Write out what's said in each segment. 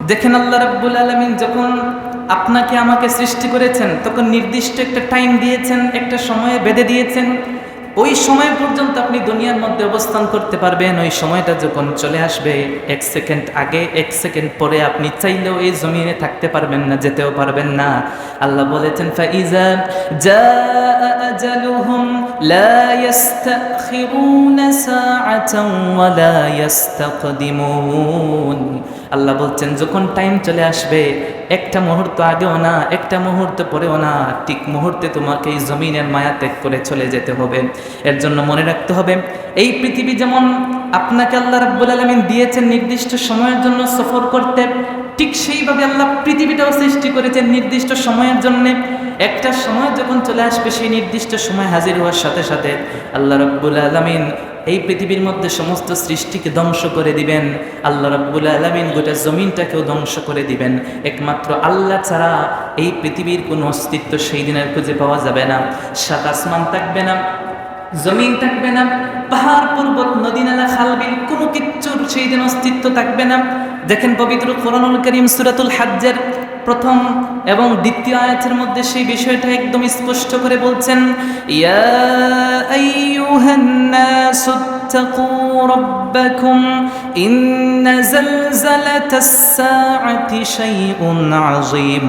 দেখেন আল্লাহ রাব্বুল আলামিন যখন আপনাকে আমাকে সৃষ্টি করেছেন তখন নির্দিষ্ট একটা টাইম দিয়েছেন, একটা সময়ে বেঁধে দিয়েছেন। ওই সময় পর্যন্ত আপনি দুনিয়ার মধ্যে অবস্থান করতে পারবেন। ওই সময়টা যখন চলে আসবে, 1 সেকেন্ড আগে 1 সেকেন্ড পরে আপনি চাইলেও এই জমিনে থাকতে পারবেন না, যেতেও পারবেন না। আল্লাহ বলেছেন ফাইজা জাআ আজালুহুম লা ইস্তাখিরুনা সাআতান ওয়া লা ইস্তাকদিমুন। আল্লাহ বলছেন যখন টাইম চলে আসবে, একটা মুহূর্ত আগেও না, একটা মুহূর্ত পরেও না, ঠিক মুহূর্তে তোমাকে এই জমিনের মায়া ত্যাগ করে চলে যেতে হবে। এর জন্য মনে রাখতে হবে, এই পৃথিবী যেমন আপনাকে আল্লাহ রাব্বুল আলামিন দিয়েছেন নির্দিষ্ট সময়ের জন্য সফর করতে, ঠিক সেইভাবে আল্লাহ পৃথিবীটাও সৃষ্টি করেছেন নির্দিষ্ট সময়ের জন্য। একটা সময় যখন চলে আসবে, সেই নির্দিষ্ট সময় হাজির হওয়ার সাথে সাথে আল্লাহ রাব্বুল আলামিন এই পৃথিবীর মধ্যে সমস্ত সৃষ্টিকে ধ্বংস করে দিবেন। আল্লাহ রাব্বুল আলামিন গোটা জমিনটাকেও ধ্বংস করে দিবেন। একমাত্র আল্লাহ ছাড়া এই পৃথিবীর কোনো অস্তিত্ব সেই দিনের খুঁজে পাওয়া যাবে না। সাত আসমান থাকবে না, জমিন থাকবে না, পাহাড় পর্বত নদী নালা খাল বিল কোনো কিচ্ছুর সেই দিন অস্তিত্ব থাকবে না। দেখেন পবিত্র কোরআনুল কারীম সূরাতুল হাজ্জের প্রথম এবং দ্বিতীয় আয়াতের মধ্যে সেই বিষয়টা একদম স্পষ্ট করে বলছেন, ইয়া আইয়ুহান নাসু ইত্তাকু রাব্বাকুম ইন্না যালজালাতাস সাআতি শাইউন আযীম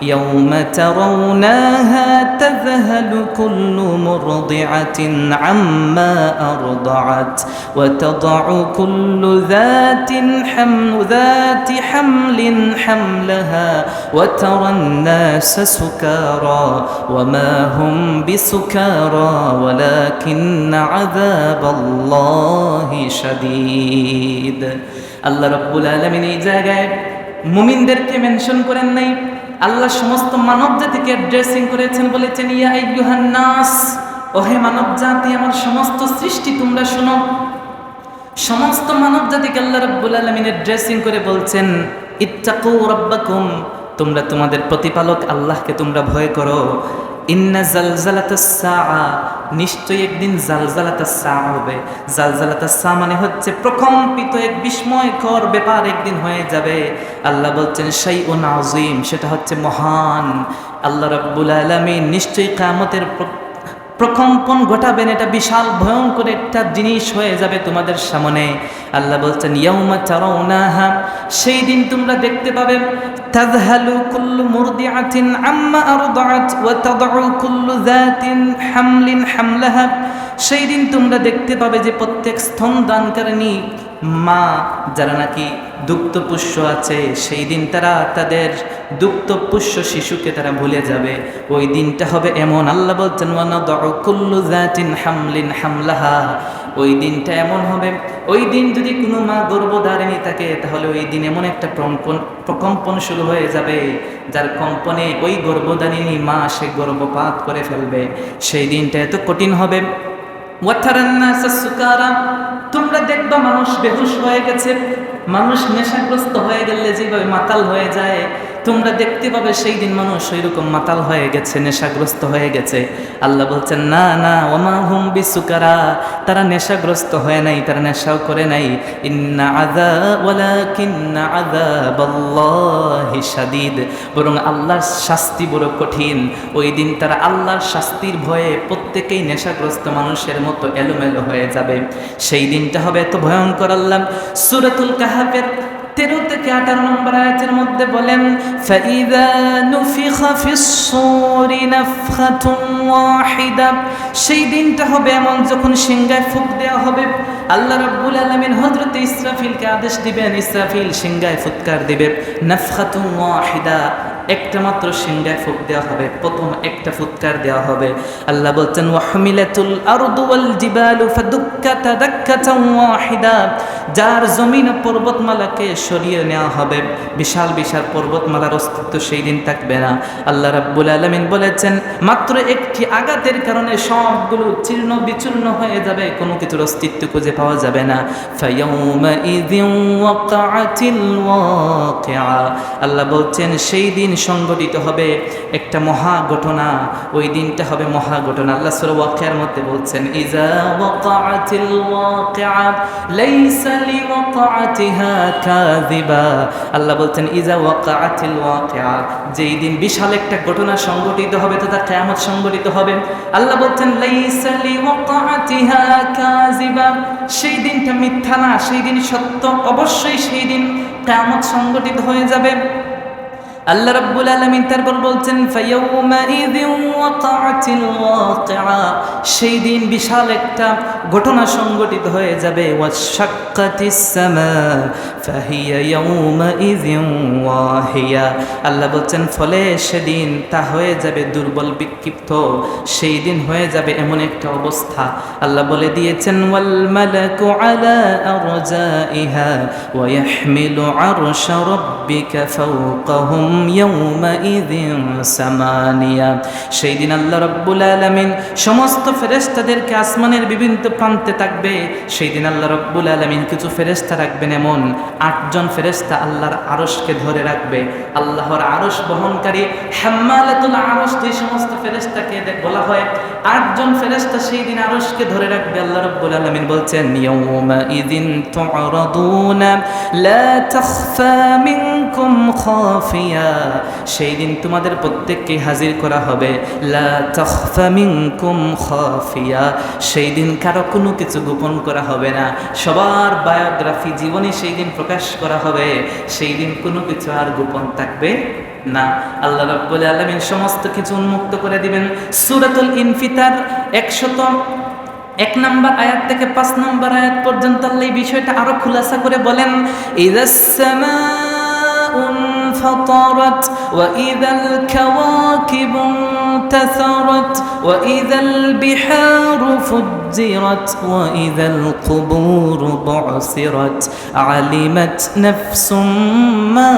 ইয়াওমা তারাওনাহা তাযহালু কুল্লু মুরদিআতিন আম্মা আরদাআত ওয়া তাদউ কুল্লু যাতি হামলিন হামলাহা وترى الناس سكارى وما هم بسكارى ولكن عذاب الله شديد। আল্লাহ রাব্বুল আলামিন এই জায়গায় মুমিনদেরকে মেনশন করেন নাই, আল্লাহ সমস্ত মানব জাতিকে অ্যাড্রেসিং করেছেন, বলেছেন ইয়া আইয়ুহান নাস, ওহে মানব জাতি, আমার সমস্ত সৃষ্টি তোমরা শোনো। সমস্ত মানব জাতিকে আল্লাহ রাব্বুল আলামিন অ্যাড্রেসিং করে বলছেন ইত্তাকু রাব্বাকুম, তোমরা তোমাদের প্রতিপালক আল্লাহকে তোমরা ভয় করো। ইন্না জালজালাতাস সাআ, নিশ্চয়ই একদিন জালজালাতাস সাআ হবে। জালজালাতাস সাআ মানে হচ্ছে প্রকম্পিত এক বিস্ময়কর ব্যাপার একদিন হয়ে যাবে। আল্লাহ বলছেন শাইউন আযীম, সেটা হচ্ছে মহান। আল্লাহ রাব্বুল আলামিন নিশ্চয়ই কিয়ামতের প্রকম্পন ঘটাবেন, এটা বিশাল ভয়ঙ্কর একটা জিনিস হয়ে যাবে তোমাদের সামনে। আল্লাহ বলছেন ইয়াউমা তারাউনাহা, সেই দিন তোমরা দেখতে পাবে, তাযহালু কুল্লু মুরদিআতিন আম্মা আরদাআত ওয়া তাদউ কুল্লু যাতিন হামলিন হামলাহা, সেই দিন তোমরা দেখতে পাবে যে প্রত্যেক স্তনদানকারিণী মা যারা নাকি দুগ্ধপুষ্য আছে, সেই দিন তারা তাদের দুগ্ধপুষ্য শিশুকে তারা ভুলে যাবে। ওই দিনটা হবে এমন, আল্লাহ বলছেন ওয়া নাদউ কুল্লু যাতিন হামলিন হামলাহা, ওই দিনটা এমন হবে, ওই দিন যদি কোনো মা গর্ভধারিণী থাকে তাহলে ওই দিন এমন একটা প্রকম্পন শুরু হয়ে যাবে, যার কম্পনে ওই গর্ভধারিণী মা সে গর্ভপাত করে ফেলবে। সেই দিনটা এত কঠিন হবে। ওয়াতারান নাস সুকারা, তোমরা দেখবা মানুষ বেহুশ হয়ে গেছে। মানুষ নেশাগ্রস্ত হয়ে গেলে যেভাবে মাতাল হয়ে যায়, তোমরা দেখতে পাবে সেই দিন মানুষ ওইরকম মাতাল হয়ে গেছে, নেশাগ্রস্ত হয়ে গেছে। আল্লাহ বলছেন না না, ওমা হুম বিসুকারা, তারা নেশাগ্রস্ত হয়ে নাই, তারা নেশাও করে নাই। ইন্না ওয়ালাকিন্না আযাবাল্লাহি শাদীদ, বরং আল্লাহর শাস্তি বড় কঠিন। ওই দিন তারা আল্লাহর শাস্তির ভয়ে প্রত্যেকেই নেশাগ্রস্ত মানুষের মতো এলোমেলো হয়ে যাবে। সেই দিনটা হবে এত ভয়ঙ্কর। আল্লাহ সূরাতুল কাহফের 13 থেকে 18 নম্বর আয়াতের মধ্যে বলেন ফাইযা নুফিখা ফিস সূরি নাফখাতুন ওয়াহিদা, সেই দিনটা হবে এমন যখন সিংহায় ফুঁক দেওয়া হবে। আল্লাহ রাব্বুল আলামিন হযরত ইসরাফিলকে আদেশ দিবেন, ইসরাফিল সিংহায় ফুৎকার দিবে। নাফখাতুন ওয়াহিদা, একটা মাত্র সিংহায় ফুঁক দেওয়া হবে, প্রথম একটা ফুৎকার দেওয়া হবে। আল্লাহ বলছেন ওয়াহমিলাতুল আরদু ওয়াল জিবালু ফাদুক্কাতা দাক্কাতান ওয়াহিদা, যার জমিন ও পর্বতমালাকে সরিয়ে নেওয়া হবে, বিশাল বিশাল পর্বতমালার অস্তিত্ব সেই দিন থাকবে না। আল্লাহ রাব্বুল আলামিন বলেছেন মাত্র একটি আঘাতের কারণে সবগুলো চূর্ণ বিচূর্ণ হয়ে যাবে, কোনো কিছুর অস্তিত্ব খুঁজে পাওয়া যাবে না। ফায়াউমা ইযিন ওয়াকাআতিল ওয়াকিআ, আল্লাহ বলছেন সেই দিন সংঘটিত হবে একটা মহা ঘটনা, ওই দিনটা হবে মহা ঘটনা। আল্লাহ সূরা ওয়াকিয়ার মধ্যে বলছেন, ইজা ওয়াকাআতিল ওয়াকিআ লাইসা লিওয়াকাআতিহা কাযিবা। আল্লাহ বলছেন ইজা ওয়াকাআতিল ওয়াকিআ, যেই দিন বিশাল একটা ঘটনা সংঘটিত হবে তথা কিয়ামত সংঘটিত হবে। আল্লাহ বলছেন লাইসা লিওয়াকাআতিহা কাযিবা, সেই দিনটা মিথ্যা না, সেই দিন সত্য, অবশ্যই সেই দিন কিয়ামত সংঘটিত হয়ে যাবে। আল্লাহ রাব্বুল আলামিন তারপর বলছেন ফায়াউমাইযিন ওয়াকাআতিল ওয়াকিআ, সেই দিন বিশাল একটা ঘটনা সংঘটিত হয়ে যাবে। ওয়াশাক্কাতিস সামা ফাহিয়া ইয়াউমাইযিন ওয়াহিয়া, আল্লাহ বলছেন ফলে সেদিন তা হয়ে যাবে দুর্বল বিক্ষিপ্ত, সেই দিন হয়ে যাবে এমন একটা অবস্থা। আল্লাহ বলে দিয়েছেন ওয়াল মালাকু আলা আরজাইহা ওয়া ইয়াহমিলু আরশা রাব্বিকা ফাওকাহুম ইয়াউমাইযিন সামানিয়া, সেই দিন আল্লাহ রাব্বুল আলামিন সমস্ত ফেরেশতাদেরকে আসমানের বিভিন্ন প্রান্তে থাকবে। সেই দিন আল্লাহ রাব্বুল আলামিন কিছু ফেরেশতা রাখবেন, এমন 8 জন ফেরেশতা আল্লাহর আরশকে ধরে রাখবে। আল্লাহর আরশ বহনকারী হাম্মালাতুল আরশ, যে সমস্ত ফেরেশতাকে বলা হয় 8 জন ফেরেশতা সেই দিন আরশকে ধরে রাখবে। আল্লাহ রাব্বুল আলামিন বলছেন ইয়াউমাইযিন তু'রাদুনা লা তাখফা মিনকুম খাফিয়া, সেই দিন তোমাদের প্রত্যেককে হাজির করা হবে। লা তাখফা মিনকুম খাফিয়া, সেই দিন কারো কোনো কিছু গোপন করা হবে না, সবার বায়োগ্রাফি জীবনী সেই দিন প্রকাশ করা হবে। সেই দিন কোনো কিছু আর গোপন থাকবে না। আল্লাহ রাব্বুল আলামিন সমস্ত কিছু উন্মুক্ত করে দিবেন। সূরাতুল ইনফিতার 101 নম্বর আয়াত থেকে 5 নম্বর আয়াত পর্যন্ত আল্লাহ এই বিষয়টা আরো খুলাসা করে বলেন, ইযাস সামাউ انفطرت وإذا الكواكب انتثرت وإذا البحار فجرت وإذا القبور بعثرت علمت نفس ما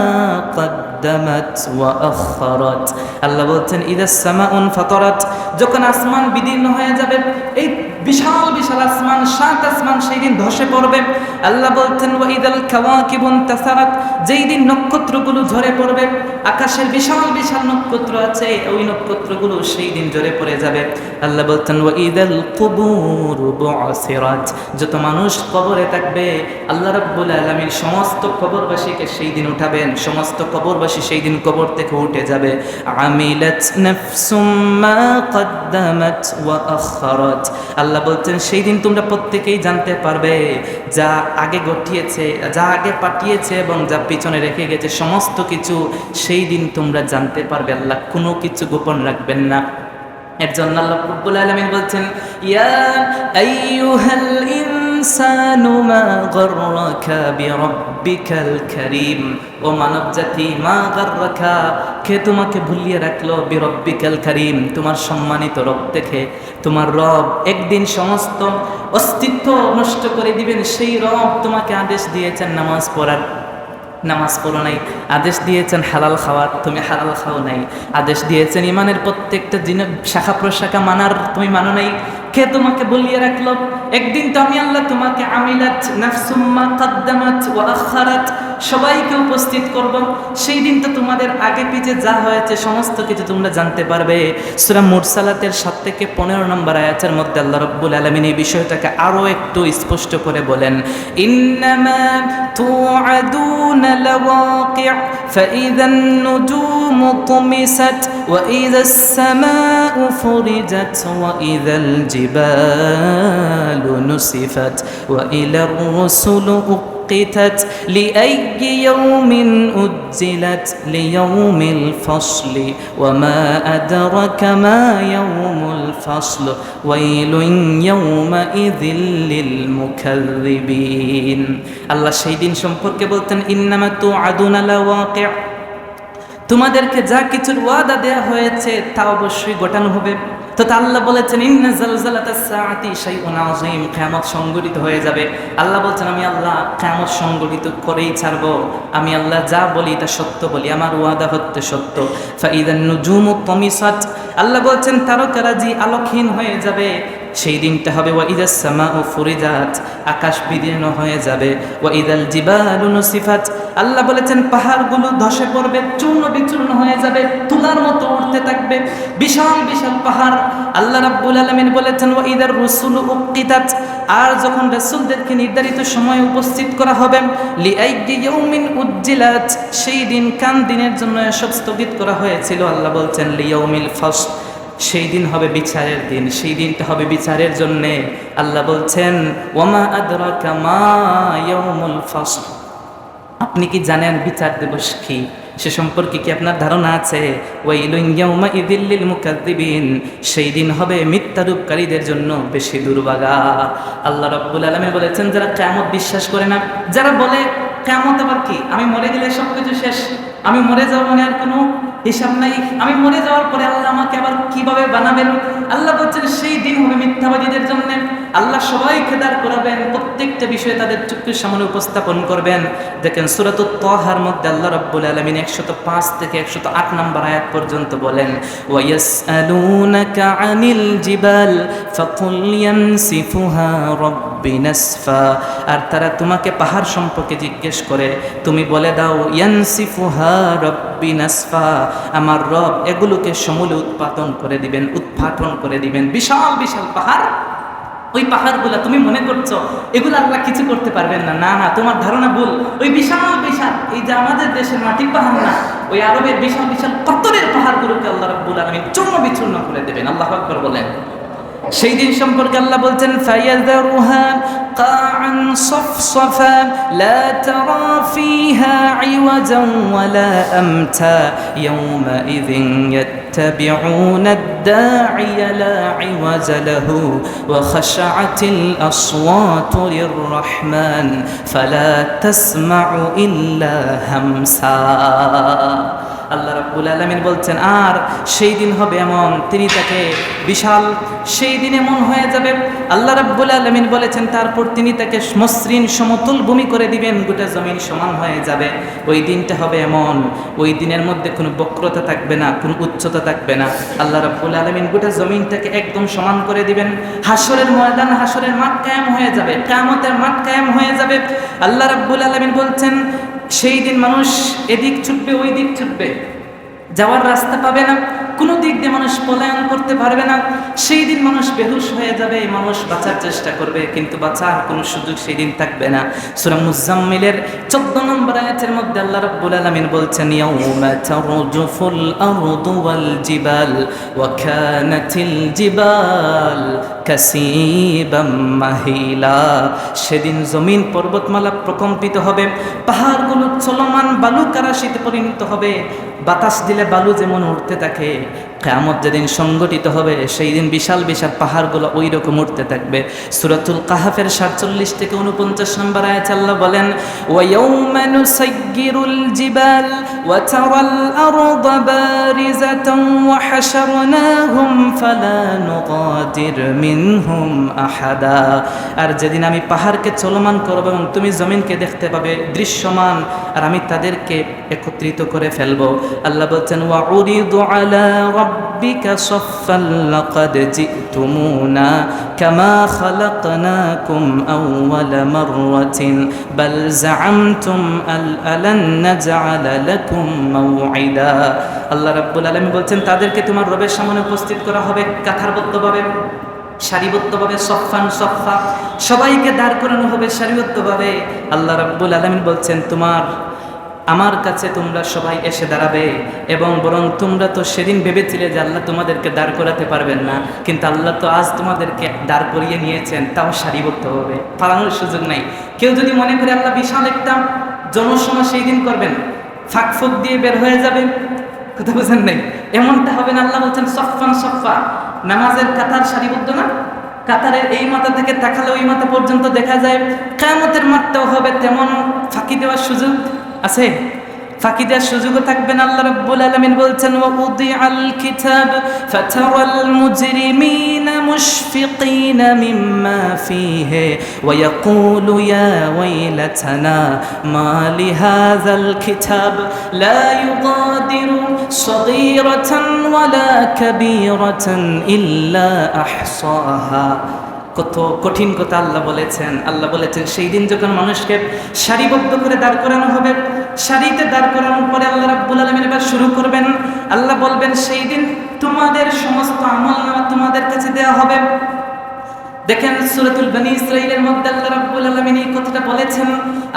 قدمت وأخرت। আল্লাহ বলছেন ইযা সামাউ انفطرت, যখন আসমান বিদীর্ণ হয়ে যাবে, এই বিশাল বিশাল আসমান, 7 আসমান সেই দিন ধসে পড়বে। আল্লাহ বলছেন ওয়াইদাল কাওয়াকিবু ইনতাসারাত, যেই দিন নক্ষত্রগুলো ঝরে পড়বে, আকাশের বিশাল বিশাল নক্ষত্র আছে, ওই নক্ষত্রগুলো সেই দিন ঝরে পড়ে যাবে। আল্লাহ বলছেন ওয়াইদাল কুবুর বুআসিরাত, যত মানুষ কবরে থাকবে আল্লাহ রাব্বুল আলামিন সমস্ত কবরবাসীকে সেই দিন উঠাবেন, সমস্ত কবরবাসী সেই দিন কবর থেকে উঠে যাবে। আমিলাত নাফসুম মা কদ্দামাত ওয়া আখারাত, আল্লাহ বলছেন সেই দিন তোমরা প্রত্যেকেই জানতে পারবে যা আগে ঘটিয়েছে, যা আগে পাঠিয়েছে এবং যা পিছনে রেখে গেছে, সমস্ত কিছু সেই দিন তোমরা জানতে পারবে। আল্লাহ কোনো কিছু গোপন রাখবেন না। এর জন্য আল্লাহ রাব্বুল আলামিন বলছেন ইয়া আইয়ুহাল ইনসানু মা গাররাকা বিরাব্বিকাল কারীম, ও মানব জাতি, মা গাররাকা, কে তোমাকে ভুলিয়ে রাখলো, বিরাব্বিকাল কারীম, তোমার সম্মানিত রব থেকে। তোমার রব একদিন সমস্ত অস্তিত্ব নষ্ট করে দিবেন, সেই রব তোমাকে আদেশ দিয়েছেন নামাজ পড়ার, নামাজ পড়ো নাই, আদেশ দিয়েছেন হালাল খাওয়ার, তুমি হালাল খাও নাই, আদেশ দিয়েছেন ইমানের প্রত্যেকটা শাখা প্রশাখা মানার, তুমি মানো নাই। কে তোমাকে বলিয়ে রাখলো? একদিন তো আমি আল্লাহ তোমাকে আমিলাত নাফসুম মা কদ্দামাত ওয়া আখারাত, সবাইকে উপস্থিত করব, সেই দিন তো তোমাদের আগে পিছে যা হয়েছে সমস্ত কিছু তোমরা জানতে পারবে। সূরা মুরসালাতের 7 থেকে 15 নম্বর আয়াতের মধ্যে আল্লাহ রাব্বুল আলামিন এই বিষয়টাকে আরো একটু স্পষ্ট করে বলেন, ইন্নামা তুআদুনা লাওয়াকি' ফাইযান নুজুমু তুমিসাত ওয়া ইযাস সামাউ ফুরিজাত ওয়া ইযাল জিবালু নুসিফাত ওয়া ইলার রুসুলু قتت لأي يوم أجلت ليوم الفصل وما أدرك ما يوم الفصل ويل يومئذ للمكذبين। আল্লাহ সেই দিন সম্পর্কে বলতেন ইন্নামা তুআদুনা লাওয়াকি', তোমাদেরকে যা কিছুর ওয়াদা দেয়া হয়েছে তা অবশ্যই ঘটানো হবে। তো আল্লাহ বলেছেন ইন্না জালজালাতাস সাআতি শাইউন আযীম, কিয়ামত সংঘটিত হয়ে যাবে। আল্লাহ বলছেন আমি আল্লাহ কিয়ামত সংঘটিত করেই ছাড়বো, আমি আল্লাহ যা বলি তা সত্য বলি, আমার ওয়াদা হচ্ছে সত্য। ফাইদান নুজুমু তুমিসাত, আল্লাহ বলছেন তারকারাজি আলোকহীন হয়ে যাবে, সেই দিনটা হবে ওয়া ইদাস সামাউ ফুরিজাত, আকাশ বিদীর্ণ হয়ে যাবে। ওয়া ইদাল জিবালু নুসিফাত, আল্লাহ বলেছেন পাহাড়গুলো ধসে পড়বে, চূর্ণ বিচূর্ণ হয়ে যাবে, তুলার মতো উঠতে থাকবে, বিশাল বিশাল পাহাড়। আল্লাহ রাব্বুল আলামিন বলেছেন ওয়া ইদার রুসুলু উক্কিতাত, আর যখন রাসূলদেরকে নির্ধারিত সময়ে উপস্থিত করা হবে, লিআইয়ি ইয়াউমিন উজ্জিলাত, সেই দিন কান দিনের জন্য এসব স্থগিত করা হয়েছিল। আল্লাহ বলছেন লিয়াউমিল ফাসল, সেই দিন হবে বিচারের দিন, সেই দিনটা হবে বিচারের জন্যে। আল্লাহ বলছেন ওয়ামা আদরাকা মা ইয়াউমুল ফাসল, আপনি কি জানেন বিচার দিবস কি? সে সম্পর্কে কি আপনার ধারণা আছে? ওয়াইলুন ইয়াউমাইযিল লিল মুকাদ্দিবিন, সেই দিন হবে মিথ্যারূপকারীদের জন্য বেশি দুর্ভাগা। আল্লাহ রাব্বুল আলামিন বলেছেন যারা কিয়ামত বিশ্বাস করে না, যারা বলে কিয়ামত আবার কি, আমি মরে গেলে সব কিছু শেষ, আমি মরে যাওয়া মানে আর কোনো হিসাব নাই, আমি মরে যাওয়ার পরে আল্লাহ আমাকে আবার কিভাবে বানাবেন? আল্লাহ বলছেন সেই দিন হবে মিথ্যাবাদীদের জন্য। আল্লাহ সবাইকে দাঁড় করাবেন, প্রত্যেকটা বিষয়ে তাদের চক্ষুর সামনে উপস্থাপন করবেন। দেখেন সূরাতুত তাহার মধ্যে আল্লাহ রাব্বুল আলামিন 105 থেকে 108 নম্বর আয়াত পর্যন্ত বলেন ওয়া ইয়াসআলুনাকা আনিল জিবাল ফাকুল ইয়ানসিফুহা রাব্বি নাসফা, আর তারা তোমাকে পাহাড় সম্পর্কে জিজ্ঞেস করে, তুমি বলে দাও ইয়ানসিফুহা রাব্বি নাসফা, আমার রব এগুলোকে সমূলে উৎপাদন করে দিবেন, উৎপাটন করে দিবেন। বিশাল বিশাল পাহাড়, ওই পাহাড়গুলা তুমি মনে করছো এগুলো আল্লাহ কিছু করতে পারবেন না, না না, তোমার ধারণা ভুল। ওই বিশাল বিশাল, এই যে আমাদের দেশের মাটির পাহাড় না, ওই আরবের বিশাল বিশাল পাথরের পাহাড়গুলোকে আল্লাহ রাব্বুল আলামিন চূর্ণ বিচূর্ণ করে দেবেন। আল্লাহু আকবার বলেন। সেই দিন সম্পর্কে আল্লাহ বলছেন ফায়াযারুহা কাআন সাফসাফা লা তারা ফিহা ইওয়াজান ওয়ালা আমতা ইয়াওমাইযিন يتبعون الداعي لا عوج له وخشعت الأصوات للرحمن فلا تسمع إلا همسا। আল্লাহ রাব্বুল আলামিন বলছেন আর সেই দিন হবে এমন, তিনি তাকে বিশাল, সেই দিন এমন হয়ে যাবে, আল্লাহ রাব্বুল আলামিন বলেছেন তারপর তিনি তাকে মসৃণ সমতল ভূমি করে দিবেন, গোটা জমিন সমান হয়ে যাবে। ওই দিনটা হবে এমন, ওই দিনের মধ্যে কোনো বক্রতা থাকবে না, কোনো উচ্চতা থাকবে না। আল্লাহ রাব্বুল আলামিন গোটা জমিনটাকে একদম সমান করে দিবেন। হাসরের ময়দান, হাসরের মাঠ কায়েম হয়ে যাবে, কিয়ামতের মাঠ কায়েম হয়ে যাবে। আল্লাহ রাব্বুল আলামিন বলছেন সেই দিন মানুষ এদিক ছুটবে, ওই দিক ছুটবে, যাওয়ার রাস্তা পাবে না, কোনো দিক দিয়ে মানুষ পলায়ন করতে পারবে না। সেই দিন মানুষ বেহুশ হয়ে যাবে, মানুষ বাঁচার চেষ্টা করবে কিন্তু বাঁচার কোনো সুযোগ সেই দিন থাকবে না। সূরা মুজাম্মিলের 14 নম্বর আয়াতের মধ্যে আল্লাহ রাব্বুল আলামিন বলছেন ইয়াউমা তারজুফুল আরদু ওয়াল জিবাল ওয়া কানাতিল জিবাল কাসীবাম মাহিলা, সেদিন জমিন পর্বতমালা প্রকম্পিত হবে, পাহাড়গুলো চলমান বালুকা রাশিতে পরিণত হবে, বাতাস দিলে বালু যেমন উঠতে থাকে। কিয়ামত যেদিন সংগঠিত হবে সেই দিন বিশাল বিশাল পাহাড়গুলো ওই রকম উঠতে থাকবে। সূরাতুল কাহফের 47 থেকে 49 নম্বর আয়াতে আল্লাহ বলেন ওয়া ইয়াউমা নুসাইয়িরুল জিবাল ওয়া তারাল আরদা বারিজাতান ওয়া হাশারনাহুম ফালা নুগাদির মিনহুম আহাদা, আর যেদিন আমি পাহাড়কে চলমান করব এবং তুমি জমিনকে দেখতে পাবে দৃশ্যমান, আর আমি তাদেরকে একত্রিত করে ফেলবো। আল্লাহ বলছেন ওয়া উরিদু আলা রাব্বিকা সাফফান লাকাদ জিতুমুনা কামা খালাকনাকুম আউওয়ালা মাররাতিন বাল জাআমতুম আলান নাজআলা লাকুম মাওঈদা। আল্লাহ রাব্বুল আলামিন বলছেন তাদেরকে তোমার রবের সামনে উপস্থিত করা হবে কাতারবদ্ধভাবে, সারিবদ্ধভাবে, সফফান সফফা, সবাইকে দাঁড় করানো হবে সারিবদ্ধভাবে। আল্লাহ রাব্বুল আলামিন বলছেন আমার কাছে তোমরা সবাই এসে দাঁড়াবে, এবং বরং তোমরা তো সেদিন ভেবেছিলে যে আল্লাহ তোমাদেরকে দাঁড় করাতে পারবেন না, কিন্তু আল্লাহ তো আজ তোমাদেরকে দাঁড় করিয়ে নিয়েছেন, তাও সারিবদ্ধ হবে, পালানোর সুযোগ নাই। কেউ যদি মনে করে আল্লাহ বিশাল একটা জনসভা সেই দিন করবেন, ফাঁক দিয়ে বের হয়ে যাবে, কথা বুঝেন নাই, এমনটা হবে না। আল্লাহ বলছেন সফফান সফফা, নামাজের কাতার সারিবদ্ধ না, কাতারের এই মাথা থেকে তাকালে ওই মাথা পর্যন্ত দেখা যায়। কিয়ামতের মাঠটাও হবে তেমন, ফাঁকি দেওয়ার সুযোগ আছে? ফাঁকি দেওয়ার সুযোগও থাকবে না। আল্লাহ রাব্বুল আলামিন বলছেন ওয়াউদিআল কিতাব ফাতারাল মুজরিমিনা মুশফিকিনা মিম্মা ফীহি ওয়া ইয়াকুলু ইয়া ওয়াইলাতানা মা লিহাযাল কিতাব লা ইউগাদিরু সগীরাতান ওয়ালা কাবীরাতান ইল্লা আহসাহা। কত কঠিন কথা আল্লাহ বলেছেন। আল্লাহ বলেছেন সেই দিন যখন মানুষকে সারিবদ্ধ করে দাঁড় করানো হবে, সারিতে দাঁড় করানোর পরে আল্লাহ রাব্বুল আলামিন এবার শুরু করবেন। আল্লাহ বলবেন সেই দিন তোমাদের সমস্ত আমলনামা তোমাদের কাছে দেওয়া হবে। দেখেন সূরাতুল বনী ইসরাঈলের মধ্যে আল্লাহ রাব্বুল আলামিন এই কথাটা বলেছেন।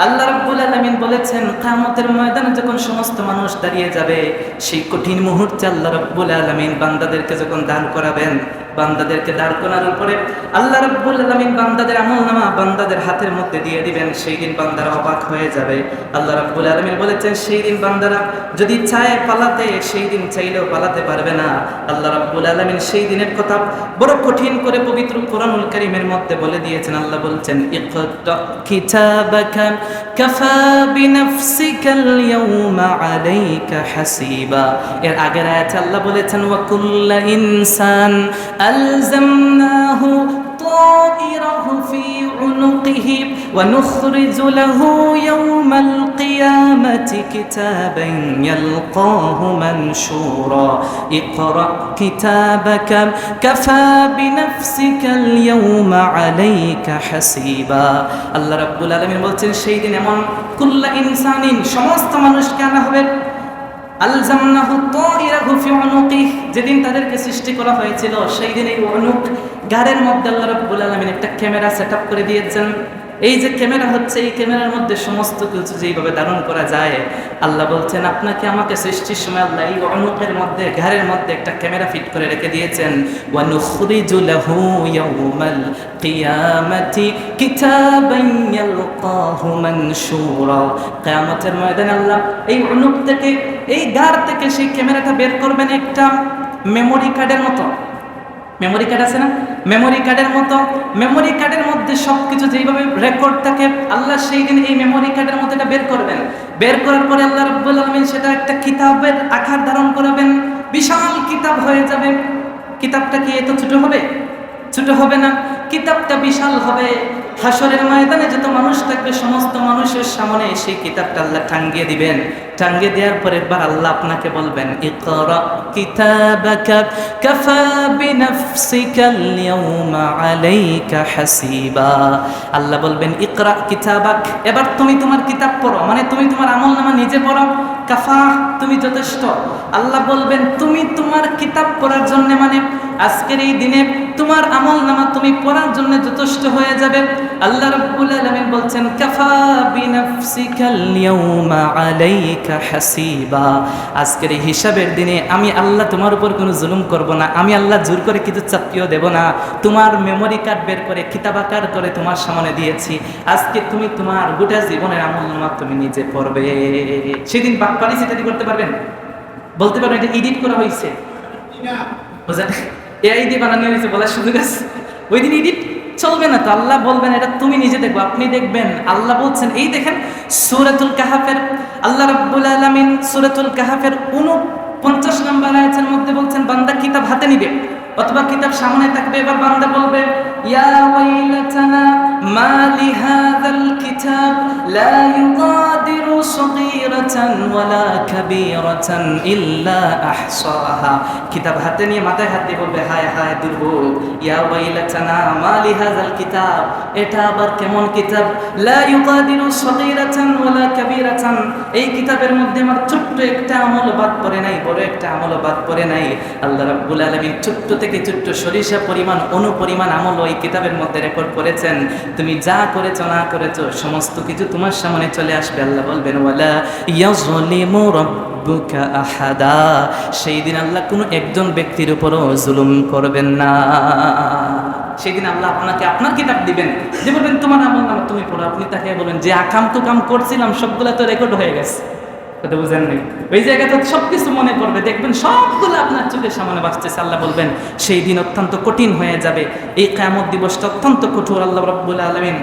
আল্লাহ রাব্বুল আলামিন বলেছেন কিয়ামতের ময়দানে যখন সমস্ত মানুষ দাঁড়িয়ে যাবে, সেই কঠিন মুহূর্তে আল্লাহ রাব্বুল আলামিন বান্দাদেরকে যখন দাঁড় করাবেন, বান্দাদেরকে দাঁড় করানোর পরে আল্লাহ রাব্বুল আলামিন বান্দাদের আমলনামা বান্দাদের হাতের মধ্যে দিয়ে দিবেন। সেই দিন বান্দারা অবাক হয়ে যাবে। আল্লাহ রাব্বুল আলামিন বলেছেন সেই দিন বান্দারা যদি চায় পালাতে, সেই দিন চাইলেও পালাতে পারবে না। আল্লাহ রাব্বুল আলামিন সেই দিনের কথা বড় কঠিন করে পবিত্র কোরআনুল কারীমের মধ্যে বলে দিয়েছেন। আল্লাহ বলছেন ইকরা কিতাবাকা কাফা বিনাফসিকাল ইয়াউমা আলাইকা হাসিবা। এর আগের আয়াতে আল্লাহ বলেছেন ওয়া কুল্লা ইনসান আলজামনাহু طائره في عنقه ونخرج له يوم القيامة كتابا يلقاه منشورا اقرأ كتابك كفى بنفسك اليوم عليك حسيبا। আল্লাহ রাব্বুল আলামিন বলছেন সেই দিন এমন কুল্লা ইনসানিন সমস্ত মানুষকে আনা হবে আলজামনাহু তাইরাহু ফি উনুকিহি, যেদিন তাদেরকে সৃষ্টি করা হয়েছিল সেই দিন এই উনুক গাড়ের মধ্যে আল্লাহ রাব্বুল আলামিন একটা ক্যামেরা সেটআপ করে দিয়েছেন। এই যে ক্যামেরা হচ্ছে, এই ক্যামেরার মধ্যে সমস্ত কিছু যেইভাবে ধারণ করা যায়, আল্লাহ বলছেন আপনাকে আমাকে সৃষ্টির সময় আল্লাহ এই উনুকের মধ্যে ঘাড়ের মধ্যে একটা ক্যামেরা ফিট করে রেখে দিয়েছেন। ওয়া নুখরিজু লাহু ইয়াউমাল কিয়ামাতি কিতাবান ইয়ালকাহু মানশুরা। কিয়ামতের ময়দানে আল্লাহ এই উনুক থেকে, এই ঘাড় থেকে সেই ক্যামেরাটা বের করবেন একটা মেমোরি কার্ডের মতো। মেমোরি কার্ড আছে না, মেমোরি কার্ডের মতো। মেমোরি কার্ডের মধ্যে সবকিছু যেইভাবে রেকর্ড থাকে, আল্লাহ সেই দিন এই মেমোরি কার্ডের মধ্যে এটা বের করবেন। বের করার পরে আল্লাহ রাব্বুল আলামিন সেটা একটা কিতাবের আকার ধারণ করাবেন, বিশাল কিতাব হয়ে যাবে। কিতাবটা কি এত ছোট হবে? ছোট হবে না, কিতাবটা বিশাল হবে। হাসরের ময়দানে যত মানুষ থাকবে সমস্ত মানুষের সামনে সেই কিতাবটা আল্লাহ টাঙ্গিয়ে দিবেন। টাঙ্গিয়ে দেওয়ার পরে একবার আল্লাহ আপনাকে বলবেন ইকরা কিতাবাকা কাফা বিনাফসিকাল ইয়াউমা আলাইকা হাসিবা। আল্লাহ বলবেন ইকরা কিতাবাক, এবার তুমি তোমার কিতাব পড়ো, মানে তুমি তোমার আমলনামা নিজে পড়ো। কাফা, তুমি যথেষ্ট। আল্লাহ বলবেন তুমি তোমার কিতাব পড়ার জন্য, মানে আজকের এই দিনে তোমার আমলনামা তুমি পড়ার জন্য যথেষ্ট হয়ে যাবে। আল্লাহ রাব্বুল আলামিন বলছেন কাফা বিনাফসিকাল ইয়াউমা আলাইকা হাসিবা। আজকের এই হিসাবের দিনে আমি আল্লাহ তোমার উপর কোনো জুলুম করব না। আমি আল্লাহ জোর করে কিছু চাপিয়েও দেব না। তোমার মেমোরি কার্ড বের করে কিতাব আকার করে তোমার সামনে দিয়েছি। আজকে তুমি তোমার গোটা জীবনের আমলনামা তুমি নিজে পড়বে। সেদিন বাক্যালি সেটা করতে পারবেন, বলতে পারবেন এটা এডিট করা হয়েছে, বুঝলেন, এআই দিয়ে বানানো হয়েছে বলার সুযোগ আছে। ওই দিন এডিট চলবে না তো। আল্লাহ বলবেন এটা তুমি নিজে দেখো, আপনি দেখবেন। আল্লাহ বলছেন এই দেখেন সূরাতুল কাহাফের আল্লাহ রাব্বুল আলামিন সূরাতুল কাহাফের 49 নম্বর আয়াতের মধ্যে বলছেন বান্দা কিতাব হাতে নিবে অথবা কিতাব সামনে থাকবে, এবার বান্দা বলবে ইয়া ওয়াইলাতানা মা লিহাযাল কিতাব লা ইউগাদিরু সগীরাতান ওয়ালা কাবীরাতান ইল্লা আহসাহা। কিতাব হাতে নিয়ে মাথায় হাত দিয়ে বলবে হায় হায় দুর্ভোগ, ইয়া ওয়াইলাতানা মা লিহাযাল কিতাব, এটা আবার কেমন কিতাব, লা ইউগাদিরু সগীরাতান ওয়ালা কাবীরাতান, এই কিতাবের মধ্যে আমার ছোট্ট একটা আমল বাদ পড়ে নাই, বড় একটা আমল বাদ পড়ে নাই। আল্লাহ রাব্বুল আলামিন ছোট্ট থেকে ছোট্ট সরিষা পরিমাণ অনুপরিমাণ আমল ওই কিতাবের মধ্যে রেকর্ড করেছেন। তুমি যা করেছো না করেছো সমস্ত কিছু তোমার সামনে চলে আসবে। আল্লাহ বলবেন ওয়ালা ইয়াযলিমু রাব্বুকা আহাদা, সেই দিন আল্লাহ কোনো একজন ব্যক্তির উপরও জুলুম করবেন না। সেই দিন আল্লাহ আপনাকে আপনার কিতাব দিবেন, যে বলবেন তোমার আমলনামা তুমি পড়ো। আপনি তাকে বলেন যে আকাম তো কাম করছিলাম সবগুলো তো রেকর্ড হয়ে গেছে, কথা বুঝেন নাই? ওই জায়গাতে সবকিছু মনে পড়বে, দেখবেন সবগুলো আপনার চোখের সামনে বাঁচতেছে। আল্লাহ বলবেন সেই দিন অত্যন্ত কঠিন হয়ে যাবে। এই কিয়ামত দিবসটা অত্যন্ত কঠোর। আল্লাহ রাব্বুল আলামিন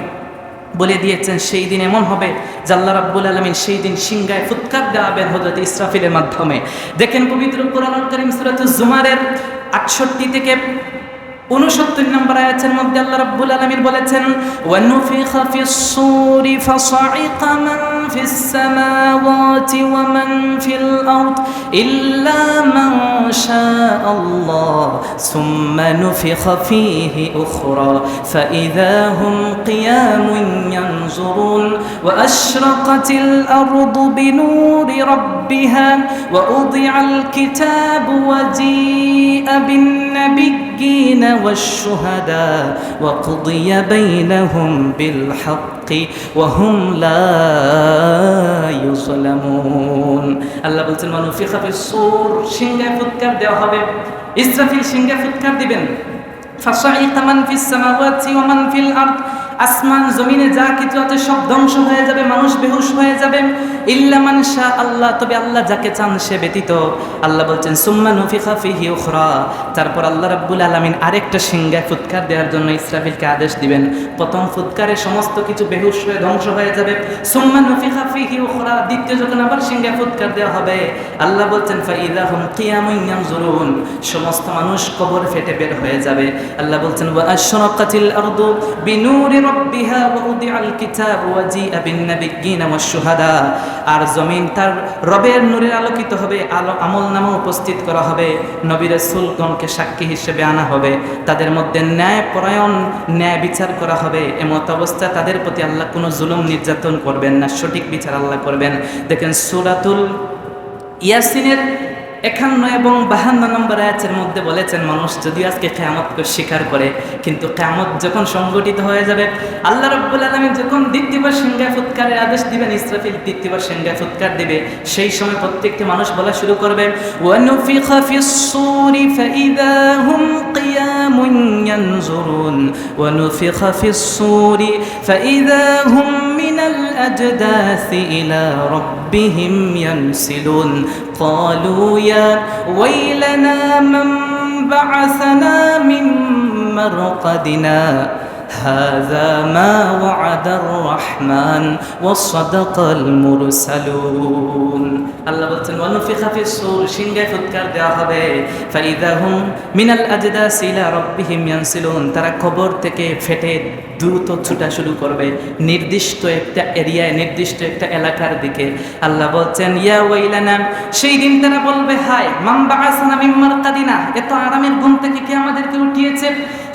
বলে দিয়েছেন সেই দিন এমন হবে যে আল্লাহ রাব্বুল আলামিন সেই দিন সিংহায় ফুৎকার দেওয়াবেন হযরত ইসরাফিলের মাধ্যমে। দেখেন পবিত্র কোরআনুল কারীম সূরাতুজ জুমারের 68 থেকে 69 নম্বর আয়াতের মধ্যে আল্লাহ রাব্বুল আলামিন বলেছেন ওয়া নুফিখা ফিস সূরি ফাসাইকা মান ফিস সামাওয়াতি ওয়া মান ফিল আরদ ইল্লা মান শাআল্লাহ সুম্মা নুফিখা ফীহি উখরা ফাইযা হুম কিয়ামুন ইয়ানজুরুন ওয়া আশরাকাতিল আরদু বিনূরি রাব্বিহা ওয়া উদিআল কিতাবু ওয়া জিআ বিন নাবিয়্যিনা والشهداء وقضي بينهم بالحق وهم لا يظلمون আল্লাহ বলছেন মানুফিখা ফিস সূর সিংহায় ফুৎকার দেওয়া হবে ইসরাফিল সিংহায় ফুৎকার দিবেন ফাসাইকা মান ফিস সামাওয়াতি ওয়া মান ফিল আরদ আসমান জমিনে যা কিছু আছে সব ধ্বংস হয়ে যাবে মানুষ বেহুশ হয়ে যাবে ইল্লা মান শা আল্লাহ তবে আল্লাহ যাকে চান সে ব্যতীত আল্লাহ বলছেন সুম্মা নুফিখা ফিহি উখরা তারপর আল্লাহ রাব্বুল আলামিন আরেকটা সিংহায় ফুৎকার দেওয়ার জন্য ইসরাফিলকে আদেশ দিবেন প্রথম ফুৎকারে সমস্ত কিছু বেহুশ হয়ে ধ্বংস হয়ে যাবে সুম্মা নুফিখা ফিহি উখরা দ্বিতীয় যখন আবার সিংহায় ফুৎকার দেওয়া হবে আল্লাহ বলছেন ফাইযা হুম কিয়ামুন ইয়ানজুরুন সমস্ত মানুষ কবর ফেটে বের হয়ে যাবে আল্লাহ বলছেন ওয়া আশরাকাতিল আরদু বিনূরি রাব্বিহা ওয়া উদিআল কিতাবু ওয়া জিআ বিন নাবিয়্যিনা ওয়াশ শুহাদা আর জমিন তার রবের নূরে আলোকিত হবে আমলনামা উপস্থিত করা হবে নবী রাসূলগণকে সাক্ষী হিসেবে আনা হবে তাদের মধ্যে ন্যায়পরায়ণ ন্যায় বিচার করা হবে এমত অবস্থা তাদের প্রতি আল্লাহ কোনো জুলুম নির্যাতন করবেন না সঠিক বিচার আল্লাহ করবেন দেখেন সূরাতুল ইয়াসিনের 51 এবং 52 নম্বর আয়াতের মধ্যে বলেছেন মানুষ যদি আজকে কিয়ামতকে স্বীকার করে কিন্তু কিয়ামত যখন সংগঠিত হয়ে যাবে আল্লাহ রাব্বুল আলামিন যখন দ্বিতীয়বার সিংহায় ফুৎকারের আদেশ দিবেন ইসরাফিল দ্বিতীয়বার সিংহায় ফুৎকার দিবে সেই সময় প্রত্যেকটি মানুষ বলা শুরু করবে ওয়া নুফিখা ফিস সূরি ফাইযা হুম কিয়ামুন ইয়ানজুরুন ওয়া নুফিখা ফিস সূরি ফাইযা হুম মিনাল আজদাসি ইলা রাব্বিহিম ইয়ানসিলুন قالوا يا ويلنا من بعثنا من مرقدنا هذا ما وعد الرحمن وصدق المرسلون আল্লাহ বলছেন ওয়ানুফিখা ফিস সূর সিংহায় ফুৎকার দেওয়া হবে ফাইযা হুম মিনাল আজদাসি ইলা রাব্বিহিম ইয়ানসিলুন তারা কবর থেকে ফেটে দ্রুত ছুটা শুরু করবে নির্দিষ্ট একটা এরিয়ায় নির্দিষ্ট একটা এলাকার দিকে আল্লাহ বলছেন ইয়া ওয়াইলানা সেই দিন তারা বলবে হায় মান বাআসনা মিন মারকাদিনা এত আরামের ঘুম থেকে কে আমাদেরকে উঠিয়েছে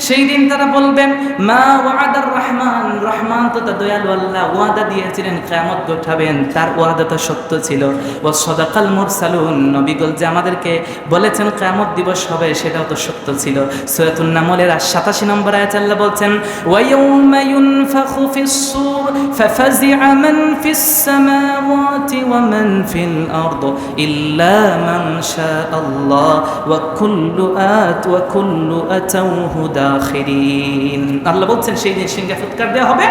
সেই দিন তারা বলবেন মা ওয়াদার রহমান রহমান তো দয়ালু আল্লাহ ওয়াদা দিয়েছিলেন কিয়ামত ঘটাবেন তার ওয়াদাটা সত্য ছিল ওয়া সাদাকাল মুরসালুন নবীগণ যে আমাদেরকে বলেছেন কিয়ামত দিবস হবে সেটাও তো সত্য ছিল সূরাতুন নামলের 87 নম্বর আয়াতে আল্লাহ বলছেন ওয়া ইয়াউমা ইউনফাখু ফিস সূর ফাফাজি'a মান ফিস সামাওয়াতি ওয়া মান ফিল আরদ ইল্লা মান শাআল্লাহ ওয়া কুল্লু আতাউহু দাখিরিন আল্লাহ বলছেন সেই দিন সিংহায় ফুৎকার দেওয়া হবে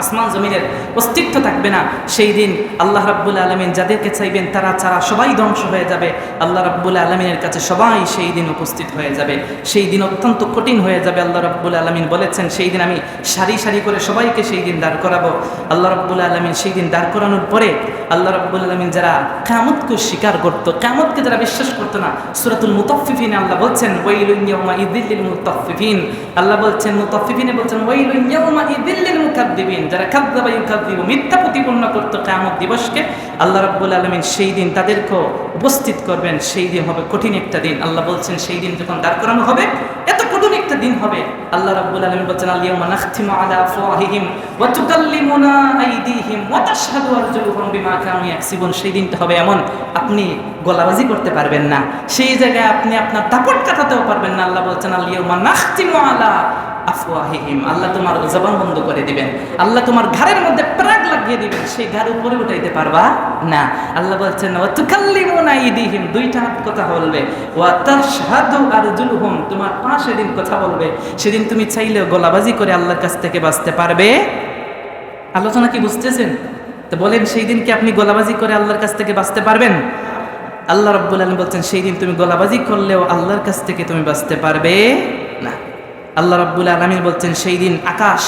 আসমান জমিনের অস্তিত্ব থাকবে না সেই দিন আল্লাহ রাব্বুল আলামিন যাদেরকে চাইবেন তারা ছাড়া সবাই ধ্বংস হয়ে যাবে আল্লাহ রাব্বুল আলামিনের কাছে সবাই সেই দিন উপস্থিত হয়ে যাবে সেই দিন অত্যন্ত কঠিন হয়ে যাবে আল্লাহ রাব্বুল আলামিন বলেছেন সেই দিন আমি সারি সারি করে সবাইকে সেই দিন দাঁড় করাবো আল্লাহ রাব্বুল আলামিন সেই দিন দাঁড় করানোর পরে আল্লাহ রাব্বুল আলামিন যারা কিয়ামতকে স্বীকার করত কিয়ামতকে যারা বিশ্বাস করত না সূরাতুল মুতাফফিফিন আল্লাহ বলছেন ওয়াইলুন ইয়াউমা ইযিল লিল মুতাফফিফিন আল্লাহ বলছেন মুতাফফিফিনে বলছেন ওয়াইলুন ইয়াউমা ইযিল লিল মুকাদ্দিবিন যারা কাযযাবা ইউকাযযিবু মিথ্যা প্রতিপন্ন করত কিয়ামত দিবসকে আল্লাহ রাব্বুল আলামিন সেই দিন তাদেরকে উপস্থিত করবেন সেই দিন হবে কঠিন একটা দিন আল্লাহ বলছেন সেই দিন যখন দাঁড় করানো হবে এত কঠিন একটা দিন হবে আল্লাহ রাব্বুল আলামিন বলছেন আল ইয়াউমা নাখতিমু আলা আফওয়াহিহিম ওয়া তুকাল্লিমুনা আইদিহিম ওয়া তাশহাদু আরজুলুহুম বিমা কানু ইয়াকসিবুন সেই দিনটা হবে এমন আপনি গলাবাজি করতে পারবেন না সেই জায়গায় আপনি আপনার দাপট কাটাতেও পারবেন না আল্লাহ বলছেন আল ইয়াউমা নাখতিমু আলা আফওয়াহিহিম আল্লাহ তোমার জবান বন্ধ করে দিবেন আল্লাহ তোমার ঘাড়ের মধ্যে প্রাগ লাগিয়ে দিবেন সেই ঘাড় উপরে উঠাইতে পারবা না আল্লাহ বলছেন ওয়া তুকাল্লিমুনা আইদিহিম দুইটা হাত কথা বলবে ওয়া তাশহাদু আরজুলুহুম তোমার পা সেদিন কথা বলবে সেদিন তুমি চাইলেও গলাবাজি করে আল্লাহর কাছ থেকে বাঁচতে পারবে আলোচনা কি বুঝতেছেন তো বলেন সেই দিন কি আপনি গলাবাজি করে আল্লাহর কাছ থেকে বাঁচতে পারবেন আল্লাহ রাব্বুল আলামিন বলছেন সেই দিন তুমি গলাবাজি করলেও আল্লাহর কাছ থেকে তুমি বাঁচতে পারবে না আল্লাহ রাব্বুল আলামিন বলছেন সেই দিন আকাশ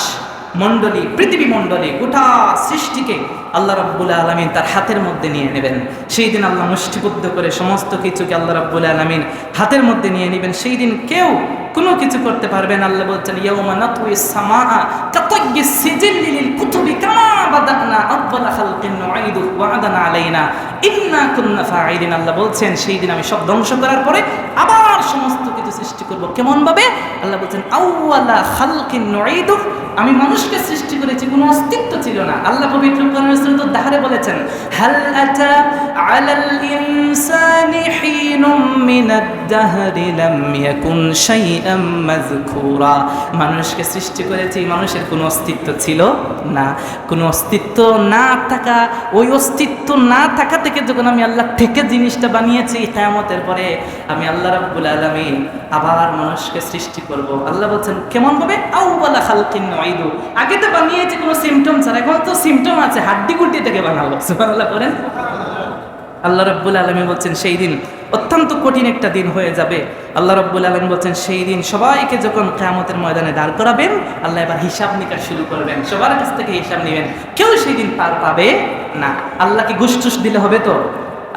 মণ্ডলী, পৃথিবী মণ্ডলী, গোটা সৃষ্টিকে আল্লাহ রাব্বুল আলামিন তার হাতের মধ্যে নিয়ে নেবেন। সেই দিন আল্লাহ মুষ্টিবদ্ধ করে সমস্ত কিছুকে আল্লাহ রাব্বুল আলামিন হাতের মধ্যে নিয়ে নেবেন। সেই দিন কেউ কোনো কিছু করতে পারবেন। আল্লাহ বলছেন ইয়াউমা নাতউইস সামাআ কাতাইয়িস সিজিল্লি লিল কুতুবি কামা বাদানা আউয়ালা খালকিন নুঈদুহু ওয়া'দানা আলাইনা ইন্না কুন্না ফাঈলিন। আল্লাহ বলছেন সেই দিন আমি সব ধ্বংস করার পরে আবার সমস্ত কিছু সৃষ্টি করব। কেমন ভাবে? আল্লাহ বলছেন আউয়ালা খালকিন নুঈদুহু, আমি মানুষকে সৃষ্টি করেছি, কোনো অস্তিত্ব ছিল না। আল্লাহ পবিত্র কোরআনের সূরা দাহরে বলেছেন হাল আতা আলাল ইনসানি হিনুম মিনাদ দাহরি লাম ইয়াকুন শাইআম মাযকুরা। মানুষকে সৃষ্টি করেছি, মানুষের কোনো অস্তিত্ব ছিল না। কোনো অস্তিত্ব না থাকা, ওই অস্তিত্ব না থাকা থেকে যখন আমি আল্লাহ থেকে জিনিসটা বানিয়েছি, কিয়ামতের পরে আমি আল্লাহ রাব্বুল আলামিন আবার মানুষকে সৃষ্টি করব। আল্লাহ বলছেন কেমন ভাবে? আউয়ালা খালকিন নুঈদু, আগে তো বানিয়েছি কোনো সিম্পটম ছাড়া, এখন তো সিম্পটম আছে, হাড্ডি গুড্ডি থেকে বানাবো। সুবহানাল্লাহ করেন। আল্লাহ রাব্বুল আলামিন বলছেন সেই দিন অত্যন্ত কঠিন একটা দিন হয়ে যাবে। আল্লাহ রাব্বুল আলামিন বলছেন সেই দিন সবাইকে যখন কিয়ামতের ময়দানে দাঁড় করাবেন, আল্লাহ এবার হিসাব নিকাশ শুরু করবেন, সবার কাছ থেকে হিসাব নেবেন। কেউ সেই দিন পার পাবে না। আল্লাহকে ঘুষ টুস দিলে হবে তো?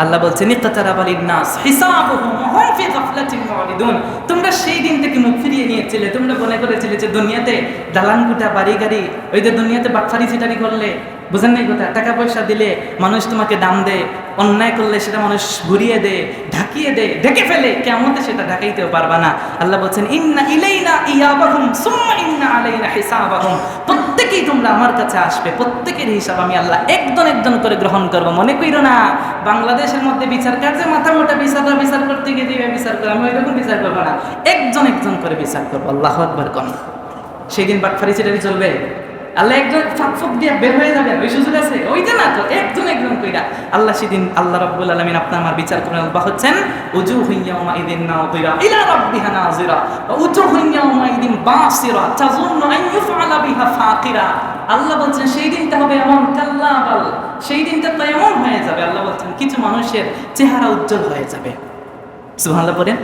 আল্লাহ বলছেন ইকতারাবা লিন-নাস হিসাবুহুম ওয়া হুম ফি গাফলাতিন মুরিদুন। তোমরা সেই দিন থেকে মুখ ফিরিয়ে নিয়েছিলে, তোমরা মনে করেছিলে যে দুনিয়াতে দালান কোঠা, বাড়ি গাড়ি, ওই যে দুনিয়াতে বাটফারি চিটারি করলে, বুঝেন নাই কথা, টাকা পয়সা দিলে মানুষ তোমাকে দাম দেয়, অন্যায় করলে সেটা মানুষ ঘুরিয়ে দেয়, ঢাকিয়ে দেয়, ঢেকে ফেলে, কিয়ামতে সেটা ঢাকাইতেও পারবা না। আল্লাহ বলছেন ইন্না ইলাইনা ইয়াবাহুম সুম্মা ইন্না আলাইনা হিসাবাহুম। প্রত্যেকেই তোমরা আমার কাছে আসবে, প্রত্যেকের হিসাব আমি আল্লাহ একজন একজন করে গ্রহণ করব। মনে কইরো না বাংলাদেশের মধ্যে বিচার কার্যে মাথা মোটা বিচাররা বিচার করতে গিয়ে দিবে বিচার করে, আমি ওইরকম বিচার করবো না, একজন একজন করে বিচার করবো। আল্লাহু আকবার কোন সেই দিন বাটফারি চিটারি চলবে? আল্লাহ একজন ফাঁক দিয়ে বের হয়ে যাবেন, ওই সুযোগ আছে? ওইটা না তো, একজন একজন কইরা আল্লাহ সেদিন আল্লাহ রাব্বুল আলামিন আপনার আমার বিচার করেন। আল্লাহ হচ্ছেন উজুহুন ইয়াওমাইযিন নাযিরা ইলা রাব্বিহা নাযিরা ওয়া উজুহুন ইয়াওমাইযিন বাসিরা তাযুন্নু আন ইউফআলা বিহা ফাকিরা। আল্লাহ বলছেন সেই দিনটা হবে এমন, কাল্লা বাল, সেই দিনটা তো এমন হয়ে যাবে। আল্লাহ বলছেন কিছু মানুষের চেহারা উজ্জ্বল হয়ে যাবে। সুবহানাল্লাহ পড়েন।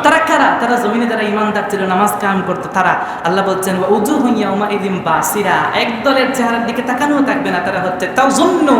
তারা কারা? তারা জমিনে যারা ইমানদার ছিল, নামাজ কায়েম করতো, তারা। আল্লাহ বলছেন উজুহুন ইয়াওমাইযিন বাসিরা, একদলের চেহারার দিকে তাকানো থাকবে না, তারা হচ্ছে তাযুন্নু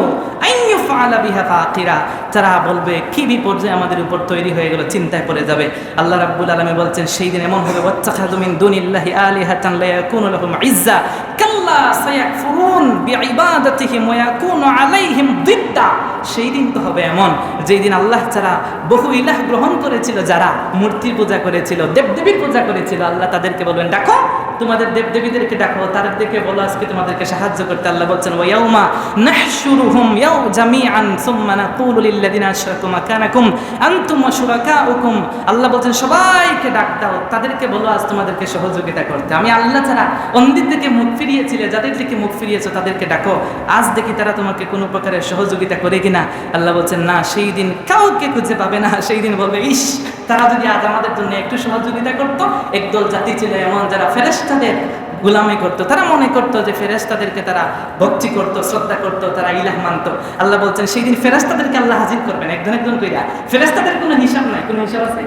আন ইউফআলা বিহা ফাকিরা। তারা বলবে কি বিপর্যয় আমাদের উপর তৈরি হয়ে গেল, চিন্তায় পড়ে যাবে। আল্লাহ রাব্বুল আলামিন বলছেন সেই দিন এমন হবে ওয়াত্তাখাযু মিন দুনিল্লাহি আলিহাতান লা ইয়াকুনু লাহুম ইজ্জা কাল্লা সায়াকফুরুন বিইবাদাতিহিম ওয়া ইয়াকুনু আলাইহিম দিদ্দা। সেই দিন তো হবে এমন, যেই দিন আল্লাহ ছাড়া বহু ইলাহ গ্রহণ করেছিল, যারা মূর্তির পূজা করেছিল, দেবদেবীর পূজা করেছিল, আল্লাহ তাদেরকে বলবেন ডাকো, তোমাদের দেবদেবীদেরকে ডাকো, তাদেরকে বলো আজকে তোমাদেরকে সাহায্য করতে। আল্লাহ বলছেন ওয়া ইয়াউমা নাহশুরুহুম ইয়াউ জামিআন সুম্মা নাকুলু লিল্লাযিনা আশরাকু মাকানাকুম আনতুম ওয়া শুরাকাউকুম। আল্লাহ বলছেন সবাইকে ডাক দাও, তাদেরকে বলো আজ তোমাদেরকে সহযোগিতা করতে। আমি আল্লাহ ছাড়া অন্যদের দিকে মুখ ফিরিয়েছিলে, যাদের দিকে মুখ ফিরিয়েছো তাদেরকে ডাকো, আজ দেখি তারা তোমাকে কোনো প্রকারের সহযোগিতা করে কিনা। আল্লাহ বলছেন না, সেই দিন কাউকে খুঁজে পাবে না। সেই দিন বলবে ইস, তারা যদি আজ আমাদের জন্য একটু সহযোগিতা করতো। একদল জাতি ছিল এমন যারা ফেরেশতাদের গোলামি করতো, তারা মনে করতো যে ফেরেশতাদেরকে তারা ভক্তি করতো, শ্রদ্ধা করতো, তারা ইলাহ মানতো। আল্লাহ বলছেন সেই দিন ফেরেশতাদেরকে আল্লাহ হাজির করবেন একজন একজন কইরা। ফেরেশতাদের কোনো হিসাব নাই, কোনো হিসাব আছে?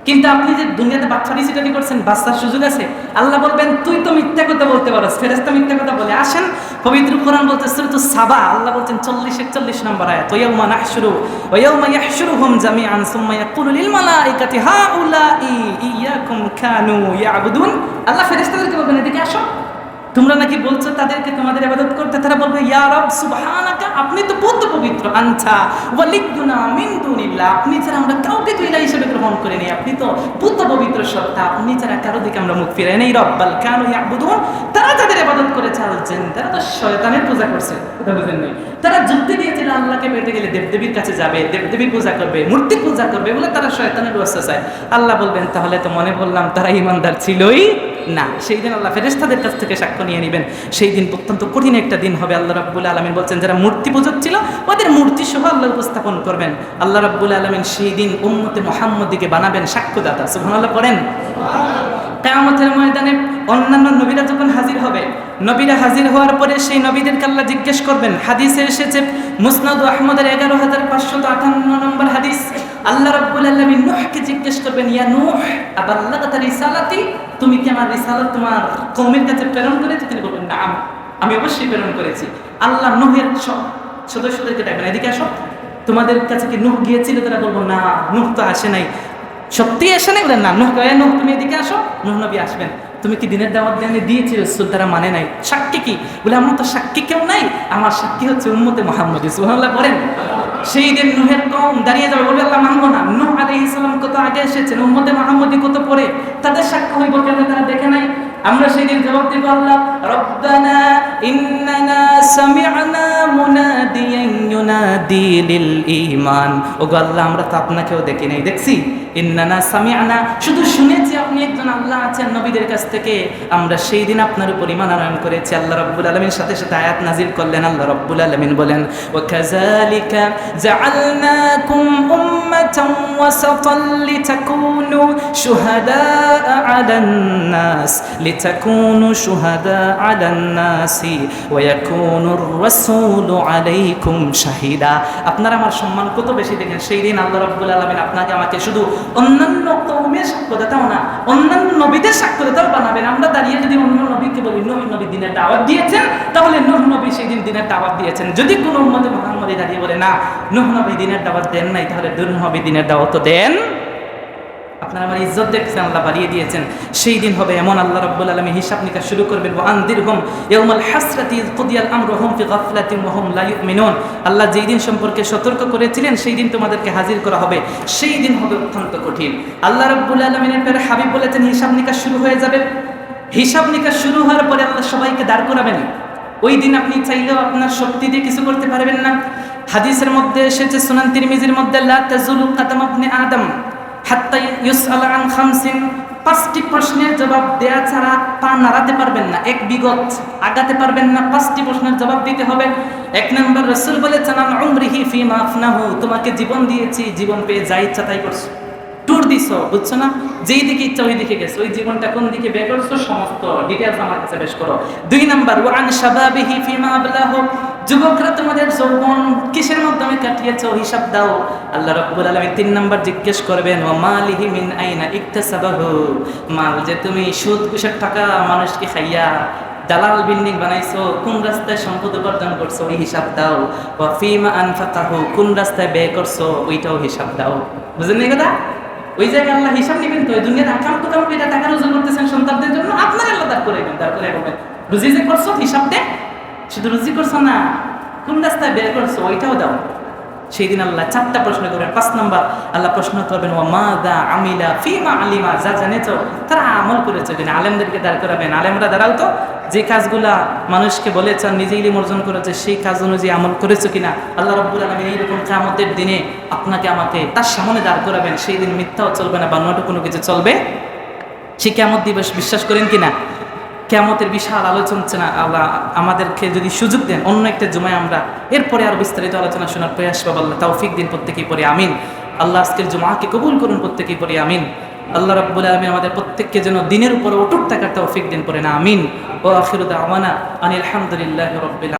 কিন্তু আপনি যে দুনিয়াতে বাটফারি চিটারি করছেন, বাচ্চার সুযোগ আছে। আল্লাহ বলবেন তুই তো মিথ্যা কথা বলতে পারস, ফেরেশতা মিথ্যা কথা বলে। আসেন পবিত্র কোরআন বলতে সূরা সাবা, আল্লাহ বলছেন 40-41 নম্বর আয়াত, ইয়াউমা নাহশুরু ওয়া ইয়াউমা ইয়াহশুরুহুম জামিআন সুম্মা ইয়াকুলু লিল মালাইকাতি হাউলাই ইয়াকুম কানু ইয়াবুদুন। আল্লাহ ফেরেশতাদেরকে বলবেন এদিকে আসো, তোমরা নাকি বলছো তাদেরকে তোমাদের ইবাদত করতে। তারা বলবে ইয়া রব সুবহানাকা, আপনি তো পুত পবিত্র, আনতা ওয়ালিদুনা মিন দুনিল্লাহ, আপনি ছাড়া আমরা কাউকে তো ইলাহ হিসেবে গ্রহণ করিনি, আপনি তো পুত পবিত্র সত্তা, আপনি ছাড়া কারো দিকে আমরা মুখ ফিরাই নাই। রব্বাল কানু ইয়াবুদুন, তারা তাদের ইবাদত করে চালছেন, তারা তো শয়তানের পূজা করছে, কথা বুঝেন নাই? তারা যুদ্ধে দিয়েছিল আল্লাহকে পেতে গেলে দেবদেবীর কাছে যাবে, দেবদেবীর পূজা করবে, মূর্তি পূজা করবে, বলে তারা শয়তানের ওয়াসওয়াসায়। আল্লাহ বলবেন তাহলে তো মনে বললাম তারা ঈমানদার ছিলই না। সেই দিন আল্লাহ ফেরেশতাদের কাছ থেকে সাক্ষ্য নিয়ে নেবেন। সেই দিন অত্যন্ত কঠিন একটা দিন হবে। আল্লাহ রাব্বুল আলামিন বলছেন যারা মূর্তি পূজক ছিল ওদের মূর্তি সহ আল্লাহ উপস্থাপন করবেন। আল্লাহ রাব্বুল আলামিন সেই দিন উম্মতে মুহাম্মদীকে বানাবেন সাক্ষ্যদাতা। সুবহানাল্লাহ পড়েন। কিয়ামতের ময়দানে অন্যান্য নবীরা যখন হাজির হবে, নবীরা হাজির হওয়ার পরে সেই নবীদেরকে আল্লাহ জিজ্ঞেস করবেন। হাদিসে এসেছে মুসনাদ আহমদের 11558 নম্বর হাদিস, আল্লাহ রাব্বুল আলামিন নূহকে তাকে জিজ্ঞেস করবেন, ইয়া নূহ আবাল্লাগতা রিসালাতি, তুমি কি আমার রিসালাত তোমার কওমের কাছে প্রেরণ করেছো? তিনি বলবেন, না, আমি অবশ্যই প্রেরণ করেছি। আল্লাহ নূহের সদস্যদেরকে ডাকবেন, এদিকে আসো, তোমাদের কাছে কি নূহ গিয়েছিল? তারা বলবো, না, নূহ তো আসে নাই। সত্যি আসে নাই? বলেন, না। নূহ কয়ে, নূহ তুমি এদিকে আসো, নূহ নবী আসবেন। তুমি কি দিনের দাওয়াত দিয়ে দিয়েছি? রাসূল তারা মানে নাই। সাক্ষী কি? বলে, আমার তো সাক্ষী কেউ নাই, আমার সাক্ষী হচ্ছে উম্মতে মুহাম্মদী। সুবহানাল্লাহ বলেন। সেই দিন নূহের কওম দাঁড়িয়ে যাবে, বলবে, আল্লাহ মানবো না। নূহ আলাইহিস সালাম কত আগে এসেছেন, উম্মতে মুহাম্মদী কত পরে, তাদের সাক্ষ্য হইব কেন? তারা দেখে নাই। আমরা সেই দিন জবাব দিব, আল্লাহ রব্বানা ইন্নানা সামি'না মুনাদিয়ান ইউনাদি লিল ঈমান। ওগো আল্লাহ, আমরা তো আপনাকেও দেখি নাই, দেখছি। ইন্নানা সামি'না, শুধু শুনেছি আপনি একজন আল্লাহ আছেন নবীদের কাছ থেকে, আমরা সেই দিন আপনার উপর ঈমান আনয়ন করেছি। আল্লাহ রাব্বুল আলামিন সাথে সাথে আয়াত নাজিল করলেন। আল্লাহ রাব্বুল আলামিন বলেন, ওয়া কাযালিকা জাআলনাকুম উম্মাতান ওয়াসাতান লিতাকুনু শুহাদাআ আলান নাস লিতাকুনু শুহাদাআ আলান নাসি ওয়া ইয়াকুনুর রাসূলু আলাইকুম শাহিদা। আপনারা আমার সম্মান কত বেশি দেখেন। সেই দিন আল্লাহ রাব্বুল আলামিন আপনাকে আমাকে শুধু অন্যান্য কওমের সাক্ষ্যদাতাও না, অন্যান্য নবীদের সাক্ষ্যদাতাও বানাবেন। আমরা দাঁড়িয়ে যদি অন্য নবীকে বলি নূহ নবী দিনের দাওয়াত দিয়েছেন, তাহলে নূহ নবী সেই দিন দিনের দাওয়াত দিয়েছেন। যদি কোনো উম্মতে মুহাম্মদী দাঁড়িয়ে বলে, না, নূহ নবী দিনের দাওয়াত দেন নাই, তাহলে নূহ নবী দিনের দাওয়াত তো দেন। আপনারা আমার ইজ্জত দেখছেন, আল্লাহ বাড়িয়ে দিয়েছেন। সেই দিন হবে এমন, আল্লাহ রাব্বুল আলামিন হিসাব নিকাশ শুরু করবেন। ওয়া আনদিরহুম ইয়াউমাল হাসরাতি ইয কুদিয়াল আমরু হুম ফি গাফলাতিন ওয়া হুম লা ইউমিনুন। আল্লাহ যেই দিন সম্পর্কে সতর্ক করেছিলেন, সেই দিন তোমাদেরকে হাজির করা হবে। সেই দিন হবে অত্যন্ত কঠিন। আল্লাহ রাব্বুল আলামিনের পরে হাবিব বলেছেন, হিসাব নিকাশ শুরু হয়ে যাবে। হিসাব নিকাশ শুরু হওয়ার পরে আল্লাহ সবাইকে দাঁড় করাবেন। ওই দিন আপনি চাইলেও আপনার শক্তি দিয়ে কিছু করতে পারবেন না। হাদিসের মধ্যে এসেছে, সুনান তিরমিজির মধ্যে, লা তাজুলু কাদাম ইবনে আদম হাত্তা ইউসআল আন খামসিন, 5টি প্রশ্নের জবাব দেয়া ছাড়া পা নাড়াতে পারবেন না, এক বিগত আগাতে পারবেন না। 5টি প্রশ্নের জবাব দিতে হবে। 1 নম্বর, রাসূল বলেছেন, আন উমরিহি ফিমা আফনাহু, তোমাকে জীবন দিয়েছি, জীবন পেয়ে যা ইচ্ছা তাই করছো, ট্যুর দিছো, বুঝছো না, যেই দিকে ইচ্ছা ওই দিকে গেছো, ওই জীবনটা কোন দিকে বের করছো সমস্ত ডিটেইলস আমার কাছে পেশ করো। 2 নম্বর, ওয়া আন শাবাবিহি ফিমা আবলাহু, যুবকরা তোমাদের যৌবন কিসের মাধ্যমে কাটিয়েছো, হিসাব দাও। আল্লাহ রাব্বুল আলামিন 3 নম্বর জিজ্ঞেস করবেন, ওয়া মালিহি মিন আইনা ইকতাসাবাহু, মাল যে তুমি সুদ ঘুষের টাকা মানুষকে খাইয়া দালাল বিল্ডিং বানাইছো, কোন রাস্তায় সম্পদ উপার্জন করছো, ওই হিসাব দাও। ওয়া ফিমা আনফাকাহু, কোন রাস্তায় ব্যয় করছো, ওইটাও হিসাব দাও। বুঝলেন এই কথা? ওই জায়গায় আল্লাহ হিসাব নেবেন। তো দুনিয়ার আকাম তো কাম এটা টাকা রোজগার করতেছেন সন্তানদের জন্য, আপনার আল্লাহ দাঁড় করে নেবেন। রুজি যে করছো হিসাব দে, শুধু রুজি করছো না, কোন রাস্তায় বের করছো ওইটাও দাও। সেই দিন আল্লাহ 4টা প্রশ্ন করবেন। 5 নম্বর, আল্লাহ প্রশ্ন করবেন, ওয়া মাযা আমিলা ফিমা আলিমা, যা জেনেছো তারা আমল করেছো কিনা। আলেমদেরকে দাঁড় করাবেন, আলেমরা দাঁড়াও তো, যে কাজগুলা মানুষকে বলেছেন, নিজে ইলম অর্জন করেছে, সেই কাজ অনুযায়ী আমল করেছো কিনা। আল্লাহ রাব্বুল আলামিন এইরকম কিয়ামতের দিনে আপনাকে আমাকে তার সামনে দাঁড় করাবেন। সেই দিন মিথ্যাও চলবে না, বানোয়াট কোনো কিছু চলবে। সেই কিয়ামত দিবস বিশ্বাস করেন কিনা? কিয়ামতের বিশাল আলোচনা আল্লাহ আমাদেরকে যদি সুযোগ দেন, অন্য একটা জুমায় আমরা এরপরে আরো বিস্তারিত আলোচনা শোনার প্রয়াস পাবো। আল্লাহ তৌফিক দিন প্রত্যেকেই পড়ি আমিন। আল্লাহ আজকের জুমাকে কবুল করুন প্রত্যেকেই পড়ি আমিন। আল্লাহ রাব্বুল আলামিন আমাদের প্রত্যেককে যেন দিনের উপরে অটুট থাকার তৌফিক দিন পড়েন আমিন। ওয়া আখিরু দাওয়ানা আনিল হামদুলিল্লাহি রাব্বিল